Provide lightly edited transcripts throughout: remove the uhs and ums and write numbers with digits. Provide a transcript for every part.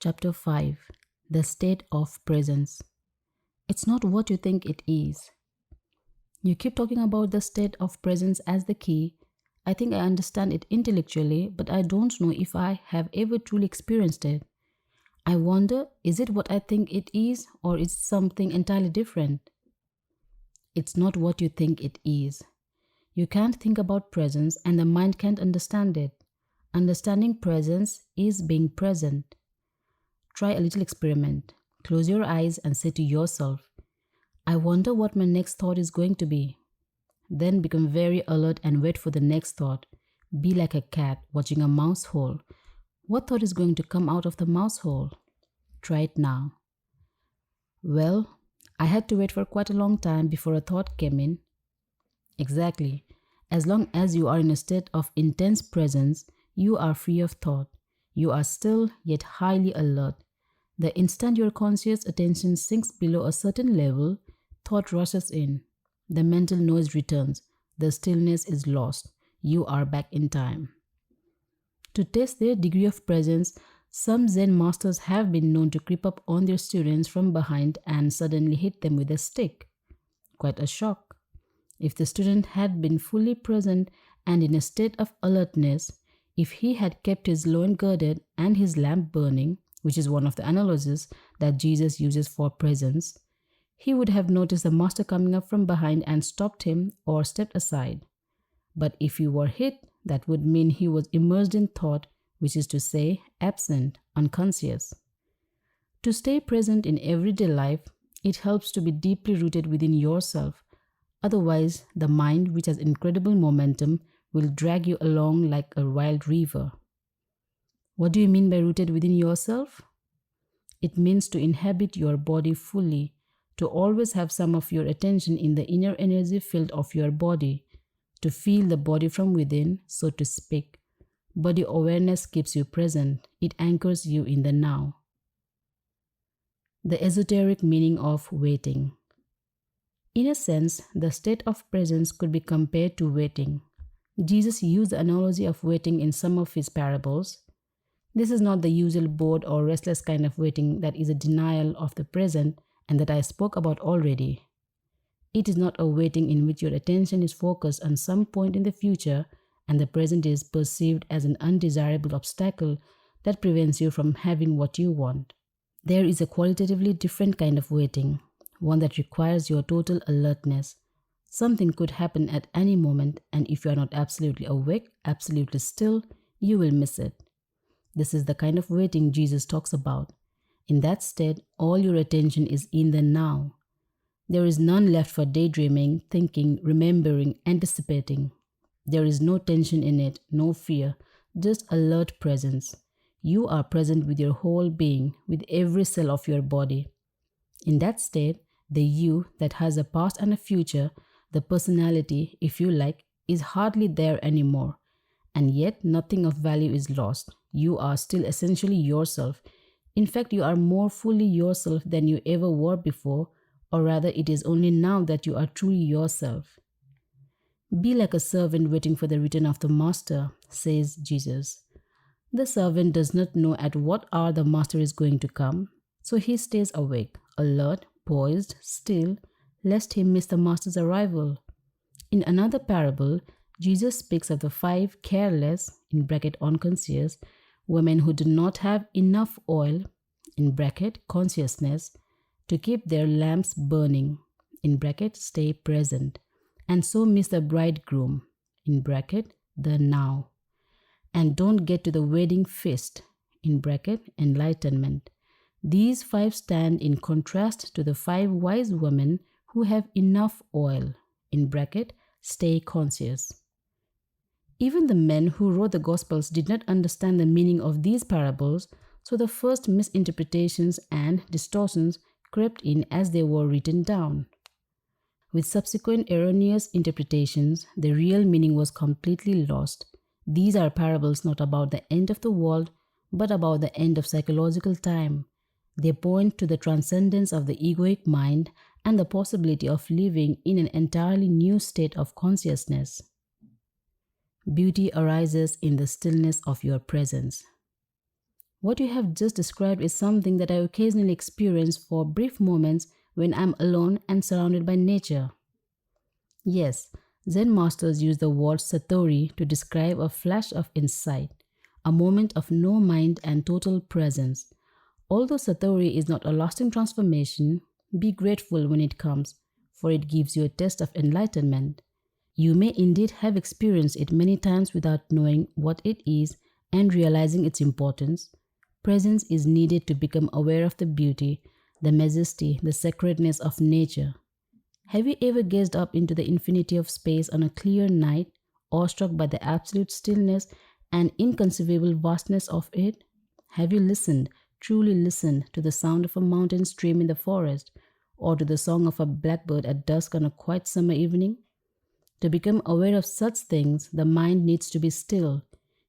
Chapter 5. The State of Presence. It's not what you think it is. You keep talking about the state of presence as the key. I think I understand it intellectually, but I don't know if I have ever truly experienced it. I wonder, is it what I think it is, or is it something entirely different? It's not what you think it is. You can't think about presence and the mind can't understand it. Understanding presence is being present. Try a little experiment. Close your eyes and say to yourself, I wonder what my next thought is going to be. Then become very alert and wait for the next thought. Be like a cat watching a mouse hole. What thought is going to come out of the mouse hole? Try it now. Well, I had to wait for quite a long time before a thought came in. Exactly. As long as you are in a state of intense presence, you are free of thought. You are still yet highly alert. The instant your conscious attention sinks below a certain level, thought rushes in. The mental noise returns. The stillness is lost. You are back in time. To test their degree of presence, some Zen masters have been known to creep up on their students from behind and suddenly hit them with a stick. Quite a shock. If the student had been fully present and in a state of alertness, if he had kept his loin girded and his lamp burning, which is one of the analogies that Jesus uses for presence, he would have noticed the master coming up from behind and stopped him or stepped aside. But if he were hit, that would mean he was immersed in thought, which is to say, absent, unconscious. To stay present in everyday life, it helps to be deeply rooted within yourself. Otherwise, the mind, which has incredible momentum, will drag you along like a wild river. What do you mean by rooted within yourself? It means to inhabit your body fully, to always have some of your attention in the inner energy field of your body, to feel the body from within, so to speak. Body awareness keeps you present. It anchors you in the now. The esoteric meaning of waiting. In a sense, the state of presence could be compared to waiting. Jesus used the analogy of waiting in some of his parables. This is not the usual bored or restless kind of waiting that is a denial of the present and that I spoke about already. It is not a waiting in which your attention is focused on some point in the future and the present is perceived as an undesirable obstacle that prevents you from having what you want. There is a qualitatively different kind of waiting, one that requires your total alertness. Something could happen at any moment, and if you are not absolutely awake, absolutely still, you will miss it. This is the kind of waiting Jesus talks about. In that state, all your attention is in the now. There is none left for daydreaming, thinking, remembering, anticipating. There is no tension in it, no fear, just alert presence. You are present with your whole being, with every cell of your body. In that state, the you that has a past and a future, the personality, if you like, is hardly there anymore. And yet nothing of value is lost. You are still essentially yourself. In fact, you are more fully yourself than you ever were before, or rather it is only now that you are truly yourself. Be like a servant waiting for the return of the master, says Jesus. The servant does not know at what hour the master is going to come, so he stays awake, alert, poised, still, lest he miss the master's arrival. In another parable, Jesus speaks of the 5 careless, in bracket unconscious, women who do not have enough oil, in bracket consciousness, to keep their lamps burning, in bracket stay present, and so miss the bridegroom, in bracket the now, and don't get to the wedding feast, in bracket enlightenment. These 5 stand in contrast to the 5 wise women who have enough oil, in bracket stay conscious. Even the men who wrote the Gospels did not understand the meaning of these parables, so the first misinterpretations and distortions crept in as they were written down. With subsequent erroneous interpretations, the real meaning was completely lost. These are parables not about the end of the world, but about the end of psychological time. They point to the transcendence of the egoic mind and the possibility of living in an entirely new state of consciousness. Beauty arises in the stillness of your presence. What you have just described is something that I occasionally experience for brief moments when I'm alone and surrounded by nature. Yes, Zen masters use the word satori to describe a flash of insight, a moment of no mind and total presence. Although satori is not a lasting transformation, be grateful when it comes, for it gives you a test of enlightenment. You may indeed have experienced it many times without knowing what it is and realizing its importance. Presence is needed to become aware of the beauty, the majesty, the sacredness of nature. Have you ever gazed up into the infinity of space on a clear night, awestruck by the absolute stillness and inconceivable vastness of it? Have you listened, truly listened, to the sound of a mountain stream in the forest, or to the song of a blackbird at dusk on a quiet summer evening? To become aware of such things, the mind needs to be still.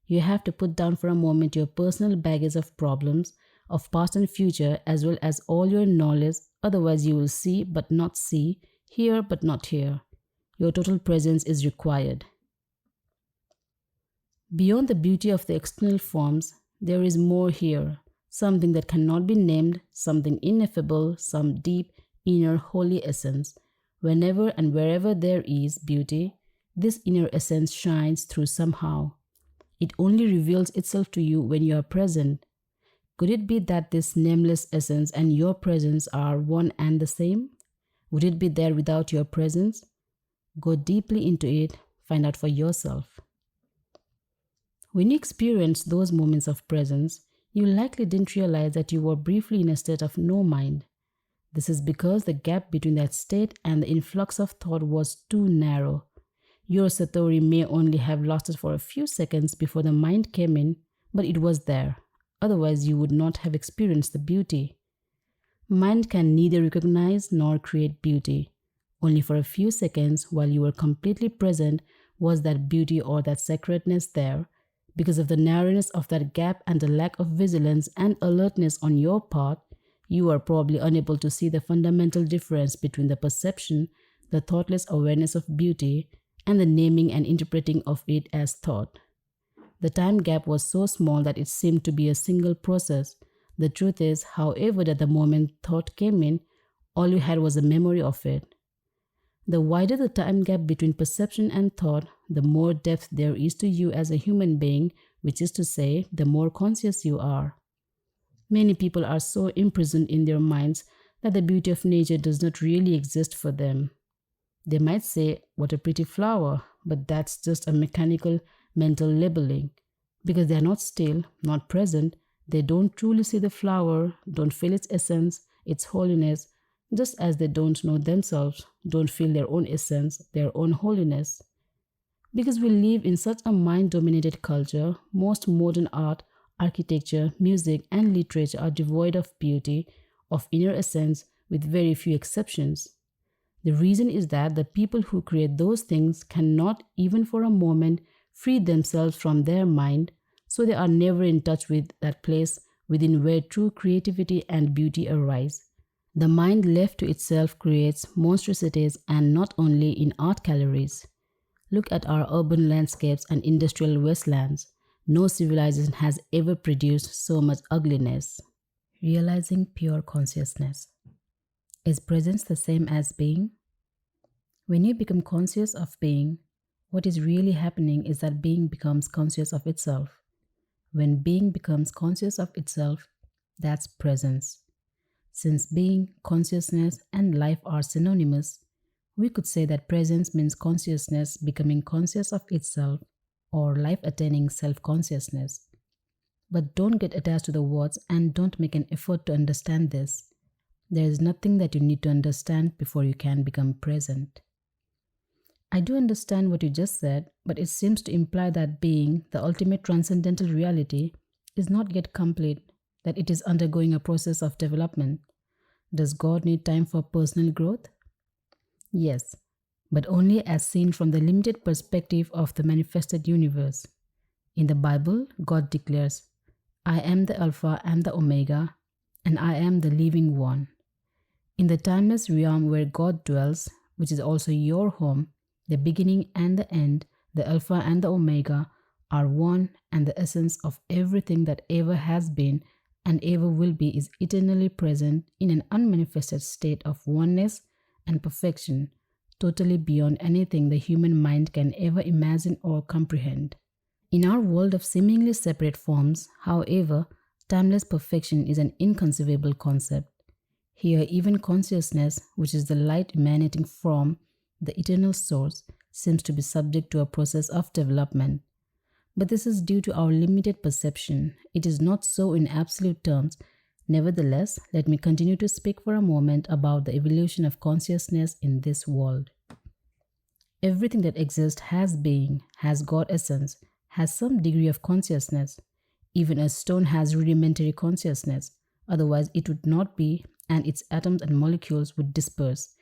You have to put down for a moment your personal baggage of problems, of past and future, as well as all your knowledge, otherwise, you will see but not see, hear but not hear. Your total presence is required. Beyond the beauty of the external forms, there is more here, something that cannot be named, something ineffable, some deep, inner, holy essence. Whenever and wherever there is beauty, this inner essence shines through somehow. It only reveals itself to you when you are present. Could it be that this nameless essence and your presence are one and the same? Would it be there without your presence? Go deeply into it, find out for yourself. When you experience those moments of presence, you likely didn't realize that you were briefly in a state of no mind. This is because the gap between that state and the influx of thought was too narrow. Your satori may only have lasted for a few seconds before the mind came in, but it was there. Otherwise, you would not have experienced the beauty. Mind can neither recognize nor create beauty. Only for a few seconds, while you were completely present, was that beauty or that sacredness there. Because of the narrowness of that gap and the lack of vigilance and alertness on your part, you are probably unable to see the fundamental difference between the perception, the thoughtless awareness of beauty, and the naming and interpreting of it as thought. The time gap was so small that it seemed to be a single process. The truth is, however, that the moment thought came in, all you had was a memory of it. The wider the time gap between perception and thought, the more depth there is to you as a human being, which is to say, the more conscious you are. Many people are so imprisoned in their minds that the beauty of nature does not really exist for them. They might say, "What a pretty flower," but that's just a mechanical mental labeling. Because they are not still, not present, they don't truly see the flower, don't feel its essence, its holiness, just as they don't know themselves, don't feel their own essence, their own holiness. Because we live in such a mind-dominated culture, most modern art, architecture, music, and literature are devoid of beauty, of inner essence, with very few exceptions. The reason is that the people who create those things cannot, even for a moment, free themselves from their mind, so they are never in touch with that place within where true creativity and beauty arise. The mind left to itself creates monstrosities, and not only in art galleries. Look at our urban landscapes and industrial wastelands. No civilization has ever produced so much ugliness. Realizing pure consciousness. Is presence the same as being? When you become conscious of being, what is really happening is that being becomes conscious of itself. When being becomes conscious of itself, that's presence. Since being, consciousness, and life are synonymous, we could say that presence means consciousness becoming conscious of itself, or life attaining self-consciousness. But don't get attached to the words and don't make an effort to understand this. There is nothing that you need to understand before you can become present. I do understand what you just said, but it seems to imply that being, the ultimate transcendental reality, is not yet complete, that it is undergoing a process of development. Does God need time for personal growth? Yes, but only as seen from the limited perspective of the manifested universe. In the Bible, God declares, "I am the Alpha and the Omega, and I am the living one." In the timeless realm where God dwells, which is also your home, the beginning and the end, the Alpha and the Omega, are one, and the essence of everything that ever has been and ever will be is eternally present in an unmanifested state of oneness and perfection, totally beyond anything the human mind can ever imagine or comprehend. In our world of seemingly separate forms, however, timeless perfection is an inconceivable concept. Here, even consciousness, which is the light emanating from the eternal source, seems to be subject to a process of development. But this is due to our limited perception. It is not so in absolute terms. Nevertheless, let me continue to speak for a moment about the evolution of consciousness in this world. Everything that exists has being, has God essence, has some degree of consciousness. Even a stone has rudimentary consciousness, otherwise it would not be, and its atoms and molecules would disperse.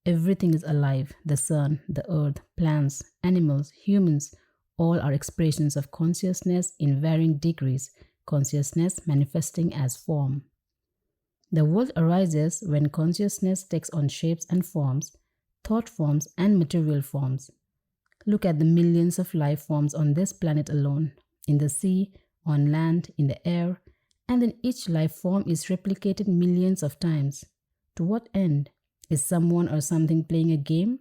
Everything is alive: the sun, the earth, plants, animals, humans, all are expressions of consciousness in varying degrees, consciousness manifesting as form. The world arises when consciousness takes on shapes and forms, thought forms and material forms. Look at the millions of life forms on this planet alone, in the sea, on land, in the air, and then each life form is replicated millions of times. To what end? Is someone or something playing a game?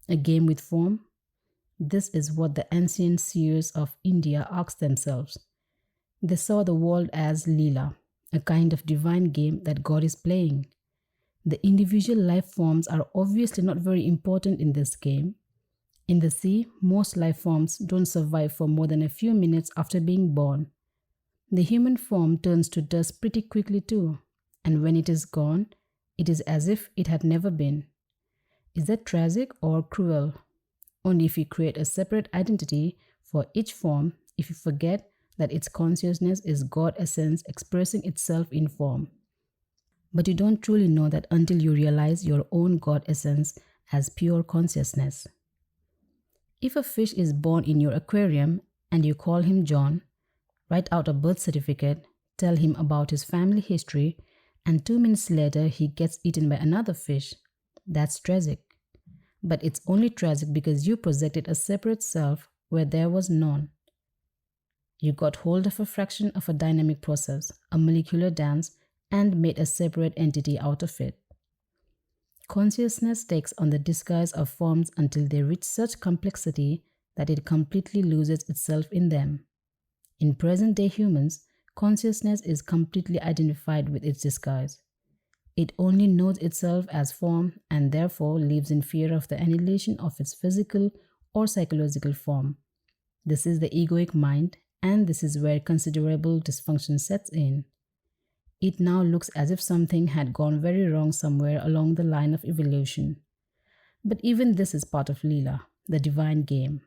A game with form? This is what the ancient seers of India asked themselves. They saw the world as Leela, a kind of divine game that God is playing. The individual life forms are obviously not very important in this game. In the sea, most life forms don't survive for more than a few minutes after being born. The human form turns to dust pretty quickly too, and when it is gone, it is as if it had never been. Is that tragic or cruel? Only if you create a separate identity for each form, if you forget that its consciousness is God essence expressing itself in form. But you don't truly know that until you realize your own God essence as pure consciousness. If a fish is born in your aquarium and you call him John, write out a birth certificate, tell him about his family history, and 2 minutes later he gets eaten by another fish, that's tragic. But it's only tragic because you projected a separate self where there was none. You got hold of a fraction of a dynamic process, a molecular dance, and made a separate entity out of it. Consciousness takes on the disguise of forms until they reach such complexity that it completely loses itself in them. In present-day humans, consciousness is completely identified with its disguise. It only knows itself as form and therefore lives in fear of the annihilation of its physical or psychological form. This is the egoic mind, and this is where considerable dysfunction sets in. It now looks as if something had gone very wrong somewhere along the line of evolution. But even this is part of Leela, the divine game.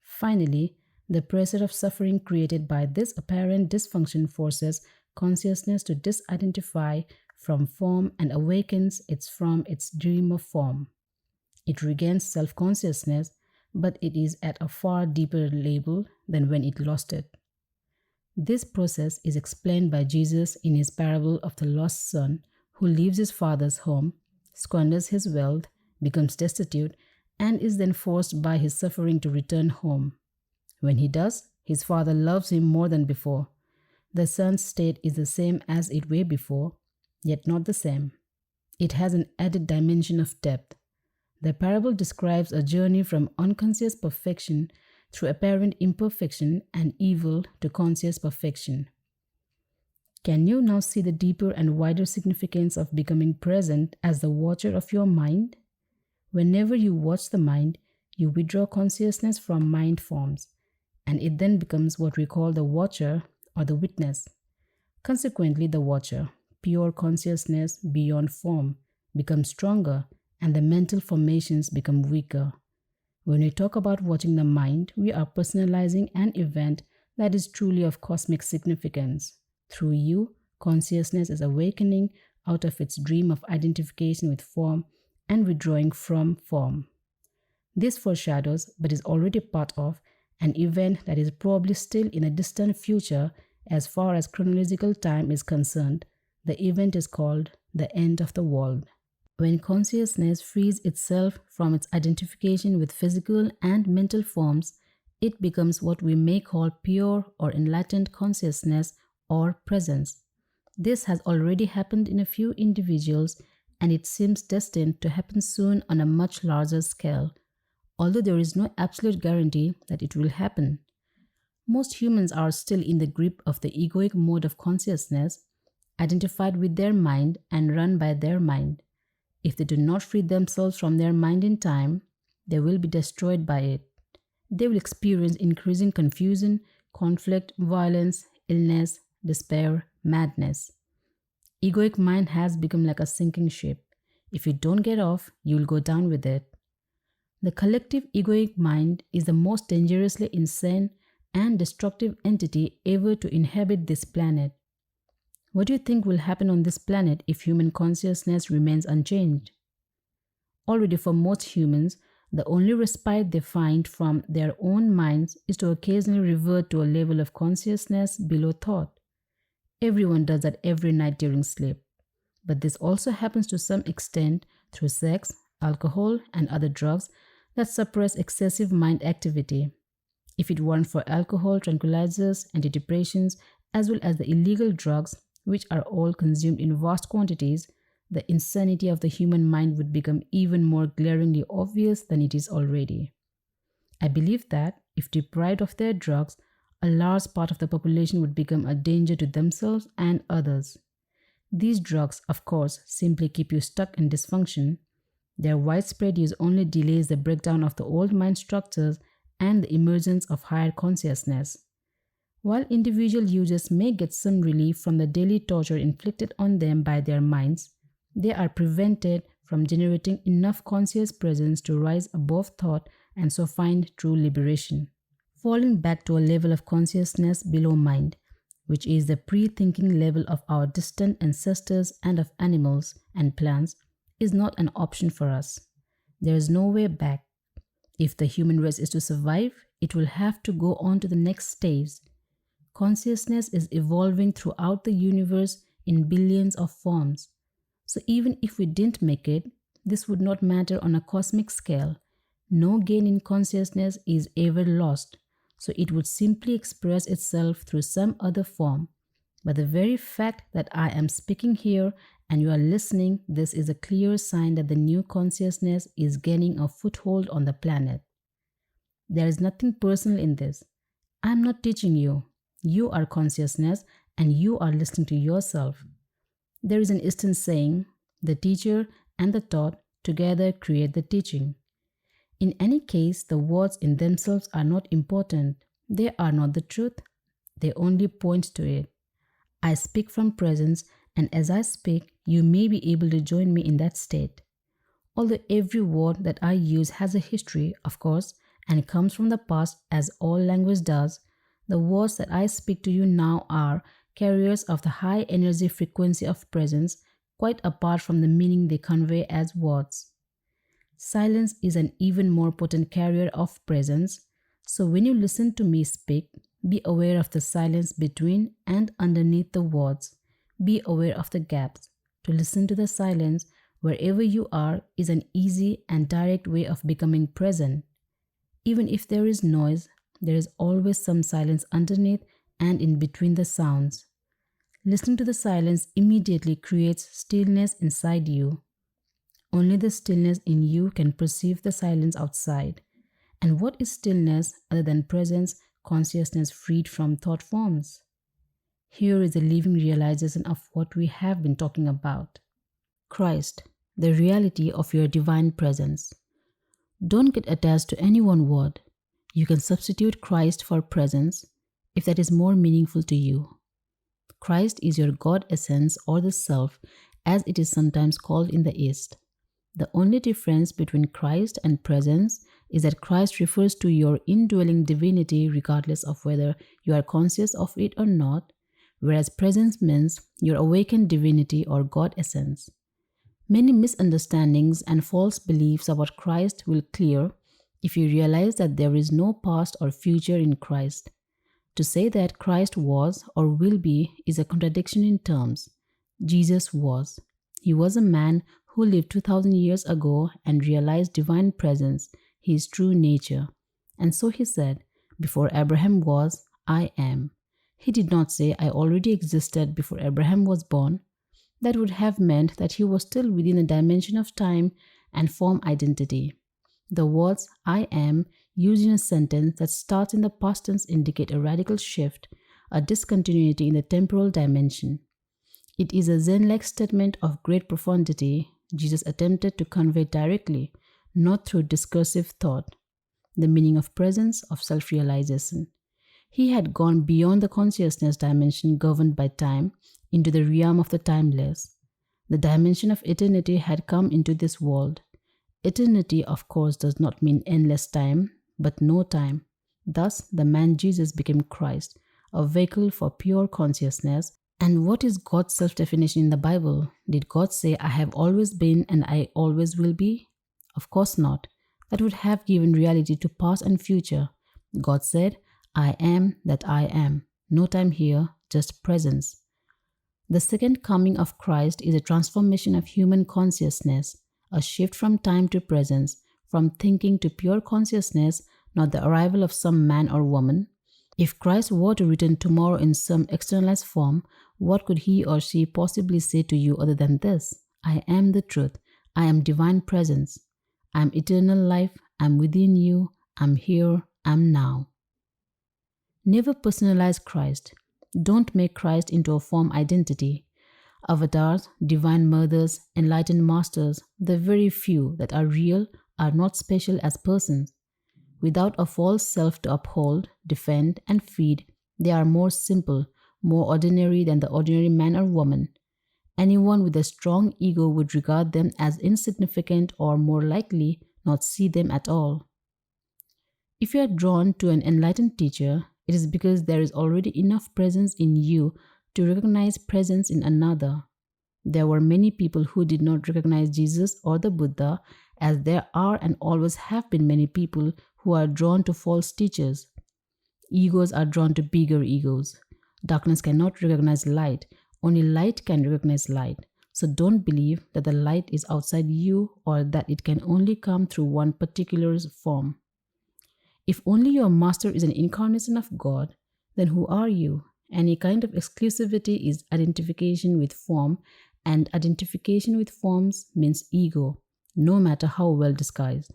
Finally, the pressure of suffering created by this apparent dysfunction forces consciousness to disidentify from form and awakens it from its dream of form. It regains self-consciousness, but it is at a far deeper level than when it lost it. This process is explained by Jesus in his parable of the lost son who leaves his father's home, squanders his wealth, becomes destitute, and is then forced by his suffering to return home. When he does, his father loves him more than before. The son's state is the same as it were before, yet not the same. It has an added dimension of depth. The parable describes a journey from unconscious perfection through apparent imperfection and evil to conscious perfection. Can you now see the deeper and wider significance of becoming present as the watcher of your mind? Whenever you watch the mind, you withdraw consciousness from mind forms, and it then becomes what we call the watcher or the witness. Consequently, the watcher, pure consciousness beyond form, becomes stronger and the mental formations become weaker. When we talk about watching the mind, we are personalizing an event that is truly of cosmic significance. Through you, consciousness is awakening out of its dream of identification with form and withdrawing from form. This foreshadows, but is already part of, an event that is probably still in a distant future as far as chronological time is concerned. The event is called the end of the world. When consciousness frees itself from its identification with physical and mental forms, it becomes what we may call pure or enlightened consciousness or presence. This has already happened in a few individuals, and it seems destined to happen soon on a much larger scale, although there is no absolute guarantee that it will happen. Most humans are still in the grip of the egoic mode of consciousness, identified with their mind and run by their mind. If they do not free themselves from their mind in time, they will be destroyed by it. They will experience increasing confusion, conflict, violence, illness, despair, madness. Egoic mind has become like a sinking ship. If you don't get off, you will go down with it. The collective egoic mind is the most dangerously insane and destructive entity ever to inhabit this planet. What do you think will happen on this planet if human consciousness remains unchanged? Already for most humans, the only respite they find from their own minds is to occasionally revert to a level of consciousness below thought. Everyone does that every night during sleep. But this also happens to some extent through sex, alcohol, and other drugs that suppress excessive mind activity. If it weren't for alcohol, tranquilizers, antidepressants, as well as the illegal drugs, which are all consumed in vast quantities, the insanity of the human mind would become even more glaringly obvious than it is already. I believe that, if deprived of their drugs, a large part of the population would become a danger to themselves and others. These drugs, of course, simply keep you stuck in dysfunction. Their widespread use only delays the breakdown of the old mind structures and the emergence of higher consciousness. While individual users may get some relief from the daily torture inflicted on them by their minds, they are prevented from generating enough conscious presence to rise above thought and so find true liberation. Falling back to a level of consciousness below mind, which is the pre-thinking level of our distant ancestors and of animals and plants, is not an option for us. There is no way back. If the human race is to survive, it will have to go on to the next stage. Consciousness is evolving throughout the universe in billions of forms. So even if we didn't make it, this would not matter on a cosmic scale. No gain in consciousness is ever lost, so it would simply express itself through some other form. But the very fact that I am speaking here and you are listening, this is a clear sign that the new consciousness is gaining a foothold on the planet. There is nothing personal in this. I am not teaching you. You are consciousness and you are listening to yourself. There is an Eastern saying, the teacher and the taught together create the teaching. In any case, the words in themselves are not important. They are not the truth. They only point to it. I speak from presence, and as I speak, you may be able to join me in that state. Although every word that I use has a history, of course, and comes from the past as all language does, the words that I speak to you now are carriers of the high energy frequency of presence, quite apart from the meaning they convey as words. Silence is an even more potent carrier of presence, so when you listen to me speak, be aware of the silence between and underneath the words. Be aware of the gaps. To listen to the silence wherever you are is an easy and direct way of becoming present. Even if there is noise, there is always some silence underneath and in between the sounds. Listening to the silence immediately creates stillness inside you. Only the stillness in you can perceive the silence outside. And what is stillness other than presence, consciousness freed from thought forms? Here is a living realization of what we have been talking about. Christ, the reality of your divine presence. Don't get attached to any one word. You can substitute Christ for presence if that is more meaningful to you. Christ is your God essence or the self, as it is sometimes called in the East. The only difference between Christ and presence is that Christ refers to your indwelling divinity regardless of whether you are conscious of it or not, whereas presence means your awakened divinity or God essence. Many misunderstandings and false beliefs about Christ will clear if you realize that there is no past or future in Christ. To say that Christ was or will be is a contradiction in terms. Jesus was. He was a man who lived 2000 years ago and realized divine presence, his true nature. And so he said, Before Abraham was, I am. He did not say, I already existed before Abraham was born. That would have meant that he was still within the dimension of time and form identity. The words I am used in a sentence that starts in the past tense indicate a radical shift, a discontinuity in the temporal dimension. It is a Zen-like statement of great profundity Jesus attempted to convey directly, not through discursive thought. The meaning of presence, of self-realization. He had gone beyond the consciousness dimension governed by time into the realm of the timeless. The dimension of eternity had come into this world. Eternity, of course, does not mean endless time, but no time. Thus, the man Jesus became Christ, a vehicle for pure consciousness. And what is God's self-definition in the Bible? Did God say, I have always been and I always will be? Of course not. That would have given reality to past and future. God said, I am that I am. No time here, just presence. The second coming of Christ is a transformation of human consciousness, a shift from time to presence, from thinking to pure consciousness, not the arrival of some man or woman. If Christ were to return tomorrow in some externalized form, what could he or she possibly say to you other than this? I am the truth. I am divine presence. I am eternal life. I am within you. I am here. I am now. Never personalize Christ. Don't make Christ into a form identity. Avatars, divine mothers, enlightened masters, the very few that are real, are not special as persons. Without a false self to uphold, defend, and feed, they are more simple, more ordinary than the ordinary man or woman. Anyone with a strong ego would regard them as insignificant or, more likely, not see them at all. If you are drawn to an enlightened teacher, it is because there is already enough presence in you to recognize presence in another. There were many people who did not recognize Jesus or the Buddha, as there are and always have been many people who are drawn to false teachers. Egos are drawn to bigger egos. Darkness cannot recognize light. Only light can recognize light. So don't believe that the light is outside you or that it can only come through one particular form. If only your master is an incarnation of God, then who are you? Any kind of exclusivity is identification with form, and identification with forms means ego, no matter how well disguised.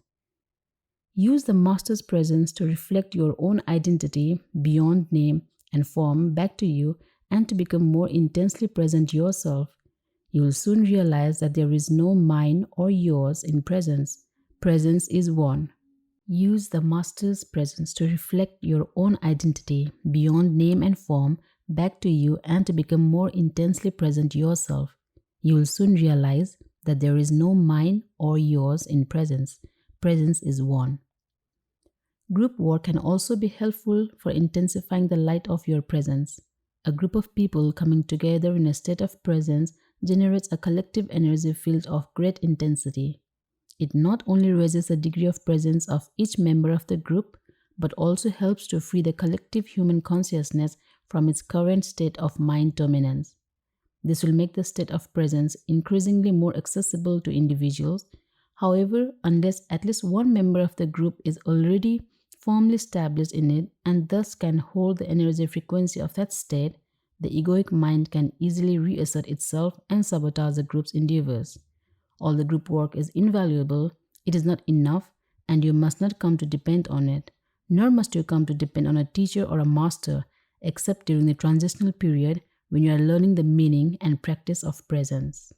Use the master's presence to reflect your own identity beyond name and form back to you and to become more intensely present yourself. You will soon realize that there is no mine or yours in presence. Presence is one. Use the master's presence to reflect your own identity beyond name and form back to you and to become more intensely present yourself. You will soon realize that there is no mine or yours in presence. Presence is one. Group work can also be helpful for intensifying the light of your presence. A group of people coming together in a state of presence generates a collective energy field of great intensity. It not only raises the degree of presence of each member of the group, but also helps to free the collective human consciousness from its current state of mind dominance. This will make the state of presence increasingly more accessible to individuals. However, unless at least one member of the group is already firmly established in it and thus can hold the energy frequency of that state, the egoic mind can easily reassert itself and sabotage the group's endeavors. All the group work is invaluable, it is not enough, and you must not come to depend on it, nor must you come to depend on a teacher or a master, except during the transitional period when you are learning the meaning and practice of presence.